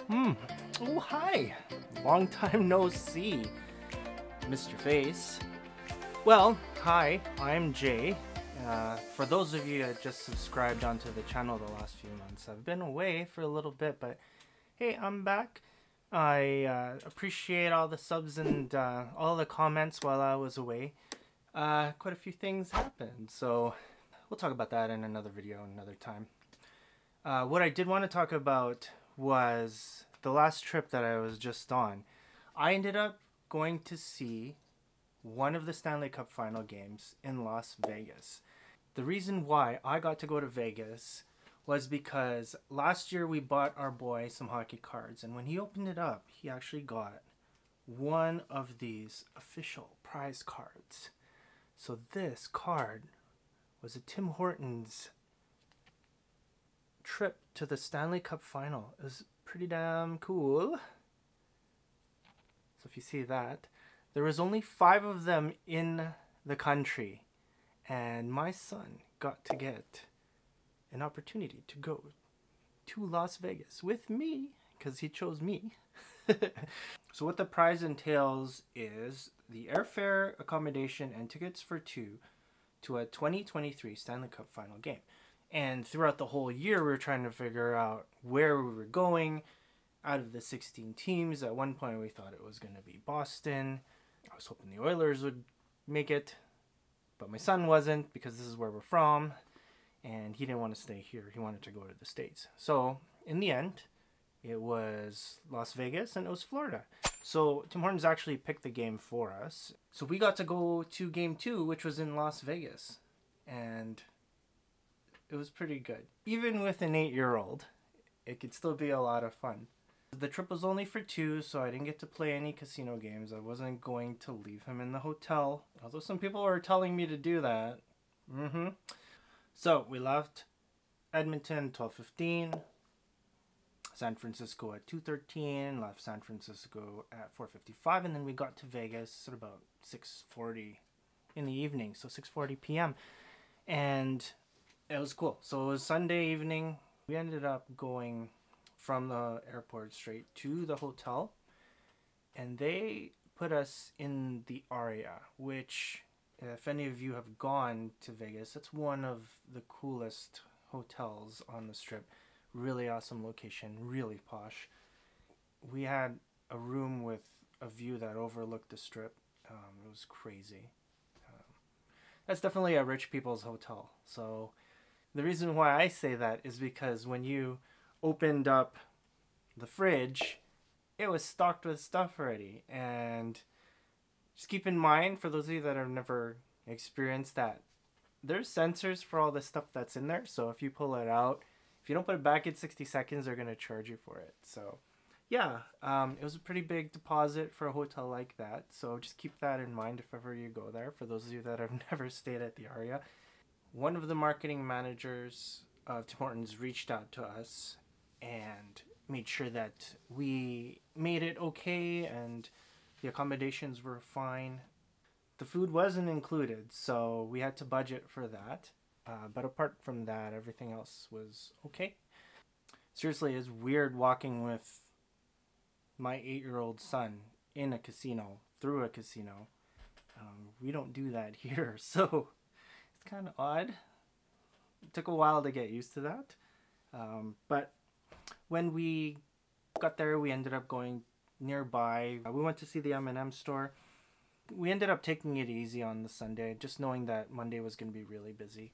Hmm. Oh, hi. Long time no see, Mr. Face. Well, hi, I'm Jay. For those of you that just subscribed onto the channel the last few months, I've been away for a little bit, but hey, I'm back. I appreciate all the subs and all the comments while I was away. Quite a few things happened, so we'll talk about that in another video another time. What I did want to talk about was the last trip that I was just on. I ended up going to see one of the Stanley Cup final games in Las Vegas. The reason why I got to go to Vegas was because last year we bought our boy some hockey cards, and when he opened it up, he actually got one of these official prize cards. So this card was a Tim Hortons trip to the Stanley Cup final. It was pretty damn cool. So if you see that, there was only 5 of them in the country, and my son got to get an opportunity to go to Las Vegas with me because he chose me. So what the prize entails is the airfare, accommodation, and tickets for 2 to a 2023 Stanley Cup final game. And throughout the whole year, we were trying to figure out where we were going. Out of the 16 teams, at one point we thought it was going to be Boston. I was hoping the Oilers would make it, but my son wasn't because this is where we're from, and he didn't want to stay here. He wanted to go to the States. So in the end, it was Las Vegas and it was Florida. So Tim Hortons actually picked the game for us. So we got to go to game 2, which was in Las Vegas, and it was pretty good. Even with an 8-year-old, it could still be a lot of fun. The trip was only for 2, so I didn't get to play any casino games. I wasn't going to leave him in the hotel, although some people were telling me to do that. So we left Edmonton 12:15, San Francisco at 2:13, left San Francisco at 4:55, and then we got to Vegas at about 6:40 in the evening, so 6:40 p.m. And it was cool. So it was Sunday evening. We ended up going from the airport straight to the hotel, and they put us in the Aria, which, if any of you have gone to Vegas, it's one of the coolest hotels on the Strip. Really awesome location, really posh. We had a room with a view that overlooked the Strip. It was crazy. That's definitely a rich people's hotel. So the reason why I say that is because when you opened up the fridge, it was stocked with stuff already. And just keep in mind, for those of you that have never experienced that, there's sensors for all the stuff that's in there. So if you pull it out, if you don't put it back in 60 seconds, they're going to charge you for it. So yeah, it was a pretty big deposit for a hotel like that. So just keep that in mind if ever you go there, for those of you that have never stayed at the Aria. One of the marketing managers of Tim Hortons reached out to us and made sure that we made it okay and the accommodations were fine. The food wasn't included, so we had to budget for that. But apart from that, everything else was okay. Seriously, it's weird walking with my 8-year-old son in a casino, through a casino. We don't do that here, so it's kind of odd. It took a while to get used to that. But when we got there, we ended up going nearby. We went to see the M&M store. We ended up taking it easy on the Sunday, just knowing that Monday was going to be really busy.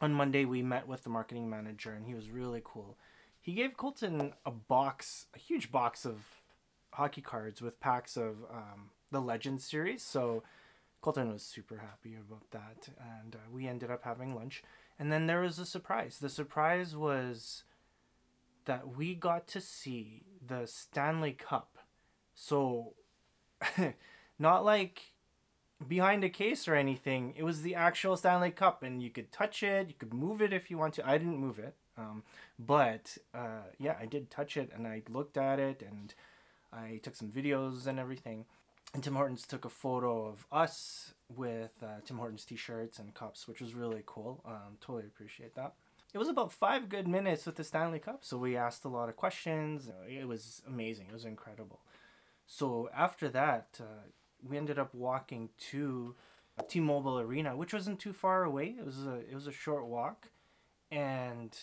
On Monday, we met with the marketing manager, and he was really cool. He gave Colton a huge box of hockey cards with packs of the Legends series. So Colton was super happy about that, and we ended up having lunch. And then there was a surprise. The surprise was that we got to see the Stanley Cup. So not like behind a case or anything. It was the actual Stanley Cup, and you could touch it, you could move it if you want to. I didn't move it, but yeah, I did touch it, and I looked at it, and I took some videos and everything. And Tim Hortons took a photo of us with Tim Hortons t-shirts and cups, which was really cool. Totally appreciate that. It was about 5 good minutes with the Stanley Cup, so we asked a lot of questions. It was amazing. It was incredible. So after that, we ended up walking to T-Mobile Arena, which wasn't too far away. It was a short walk, and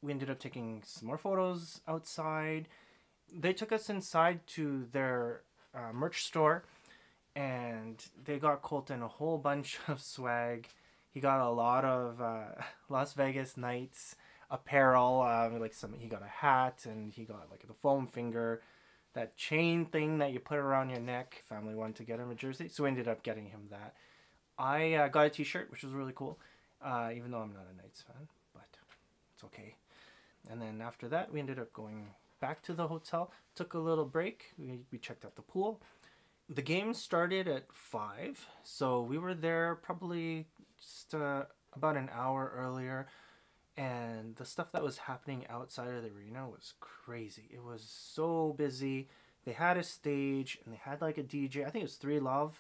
we ended up taking some more photos outside. They took us inside to their merch store, and they got Colton a whole bunch of swag. He got a lot of Las Vegas Knights apparel. He got a hat, and he got like the foam finger, that chain thing that you put around your neck. Family wanted to get him a jersey, so we ended up getting him that. I got a T-shirt, which was really cool, even though I'm not a Knights fan, but it's okay. And then after that, we ended up going back to the hotel, took a little break. We checked out the pool. The game started at 5, so we were there probably just about an hour earlier, and the stuff that was happening outside of the arena was crazy. It was so busy. They had a stage, and they had like a DJ. I think it was 3 Love.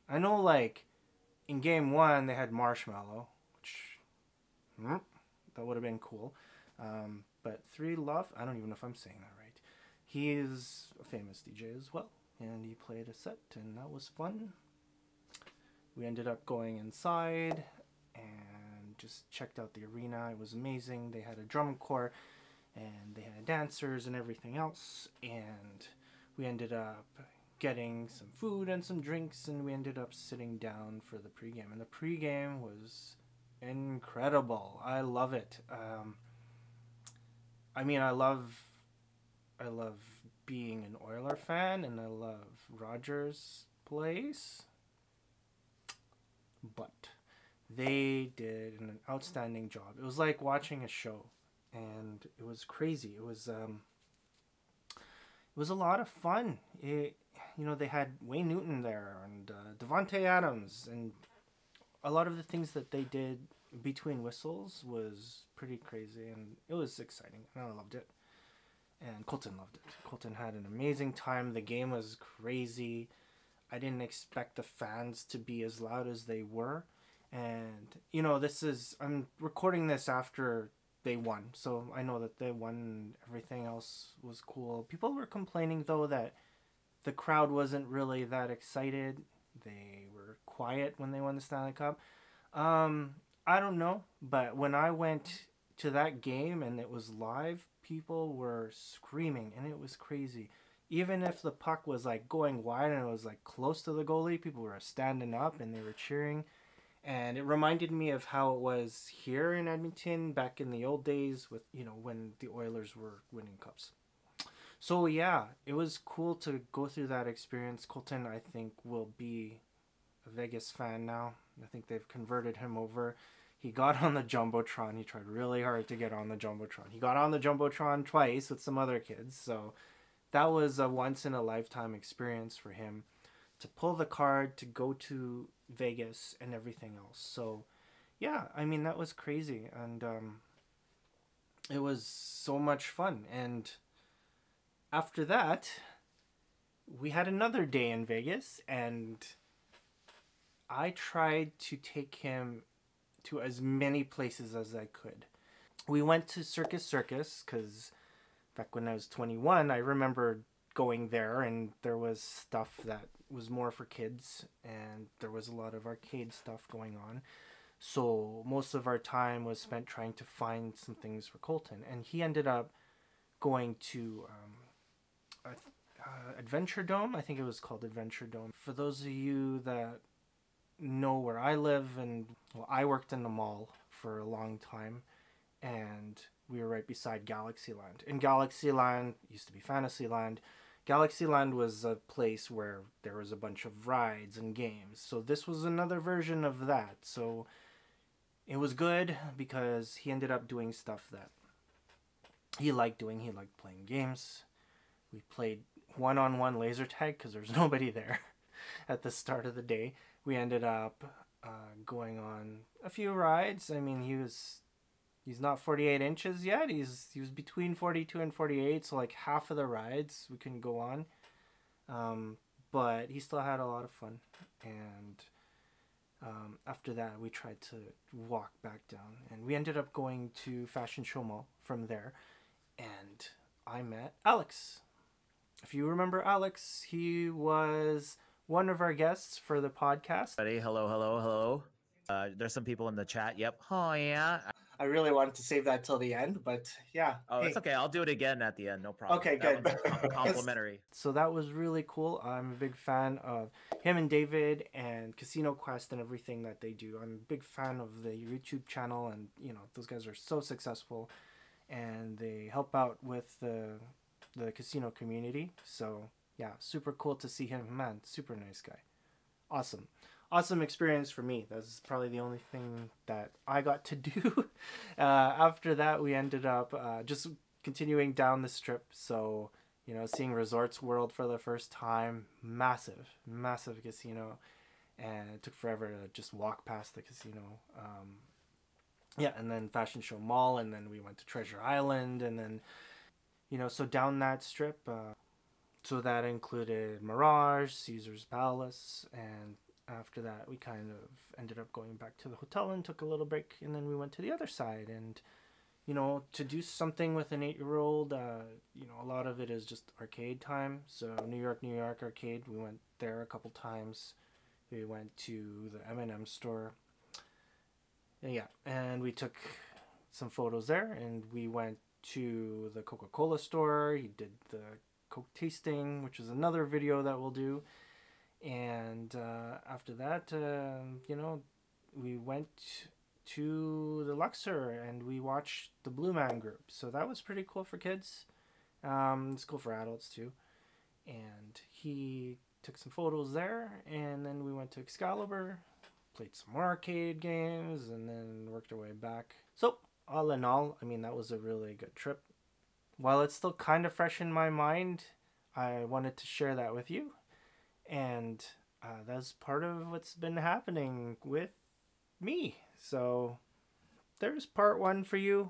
I know, like, in game 1, they had Marshmallow, which, that would have been cool. But 3 Love, I don't even know if I'm saying that right. He is a famous DJ as well, and he played a set, and that was fun. We ended up going inside and just checked out the arena. It was amazing. They had a drum corps, and they had dancers and everything else, and we ended up getting some food and some drinks, and we ended up sitting down for the pregame, and the pregame was incredible. I love it. I love being an Oiler fan, and I love Rogers' place, but they did an outstanding job. It was like watching a show, and it was crazy. It was a lot of fun. They had Wayne Newton there, and Devontae Adams, and a lot of the things that they did between whistles was pretty crazy, and it was exciting, and I loved it. And Colton loved it. Colton had an amazing time. The game was crazy. I didn't expect the fans to be as loud as they were. And, I'm recording this after they won, so I know that they won and everything else was cool. People were complaining, though, that the crowd wasn't really that excited. They were quiet when they won the Stanley Cup. I don't know, but when I went to that game and it was live, people were screaming, and it was crazy. Even if the puck was like going wide and it was like close to the goalie, people were standing up and they were cheering. And it reminded me of how it was here in Edmonton back in the old days with, when the Oilers were winning cups. So yeah, it was cool to go through that experience. Colton, I think, will be a Vegas fan now. I think they've converted him over. He got on the Jumbotron. He tried really hard to get on the Jumbotron. He got on the Jumbotron twice with some other kids. So that was a once-in-a-lifetime experience for him to pull the card, to go to Vegas and everything else. So yeah, that was crazy. And it was so much fun. And after that, we had another day in Vegas, and I tried to take him to as many places as I could. We went to Circus because back when I was 21, I remember going there, and there was stuff that was more for kids, and there was a lot of arcade stuff going on. So most of our time was spent trying to find some things for Colton, and he ended up going to Adventure Dome. I think it was called Adventure Dome. For those of you that know where I live, I worked in the mall for a long time, and we were right beside Galaxyland. And Galaxyland used to be Fantasyland. Galaxyland was a place where there was a bunch of rides and games. So this was another version of that. So it was good because he ended up doing stuff that he liked doing. He liked playing games. We played one-on-one laser tag because there was nobody there at the start of the day. We ended up going on a few rides. He's not 48 inches yet. He was between 42 and 48, so like half of the rides we couldn't go on. But he still had a lot of fun. And After that, we tried to walk back down, and we ended up going to Fashion Show Mall from there, and I met Alex. If you remember Alex, he was one of our guests for the podcast. Buddy, hello, hello, hello. There's some people in the chat. Yep. Oh yeah. I really wanted to save that till the end, but yeah. Oh, hey. it's okay. I'll do it again at the end. No problem. Okay, that good. One's complimentary. So that was really cool. I'm a big fan of him and David and Casino Quest and everything that they do. I'm a big fan of the YouTube channel, and you know, those guys are so successful, and they help out with the casino community. So yeah, super cool to see him. Man, super nice guy. Awesome experience for me. That's probably the only thing that I got to do. After that, we ended up just continuing down the strip. So, you know, seeing Resorts World for the first time. Massive casino. And it took forever to just walk past the casino. Yeah, and then Fashion Show Mall, and then we went to Treasure Island, and then, you know, so down that strip. So that included Mirage, Caesar's Palace, and after that we kind of ended up going back to the hotel and took a little break, and then we went to the other side. And you know, to do something with an 8-year-old, you know, a lot of it is just arcade time. So New York arcade, we went there a couple times. We went to the M&M store, yeah, and we took some photos there. And we went to the Coca-Cola store. He did the Coke tasting, which is another video that we'll do. And after that, you know, we went to the Luxor and we watched the Blue Man Group. So that was pretty cool for kids. It's cool for adults too. And he took some photos there, and then we went to Excalibur, played some more arcade games, and then worked our way back. So all in all, I mean, that was a really good trip. While it's still kind of fresh in my mind, I wanted to share that with you. And that's part of what's been happening with me. So there's part 1 for you.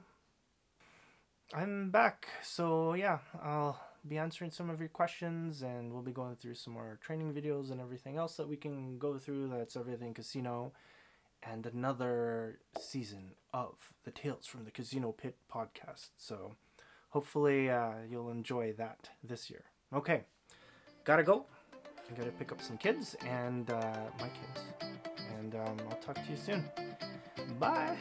I'm back. So yeah, I'll be answering some of your questions, and we'll be going through some more training videos and everything else that we can go through. That's Everything Casino, and another season of the Tales from the Casino Pit podcast. So hopefully you'll enjoy that this year. Okay, gotta go. I gotta pick up some kids and my kids. And I'll talk to you soon. Bye.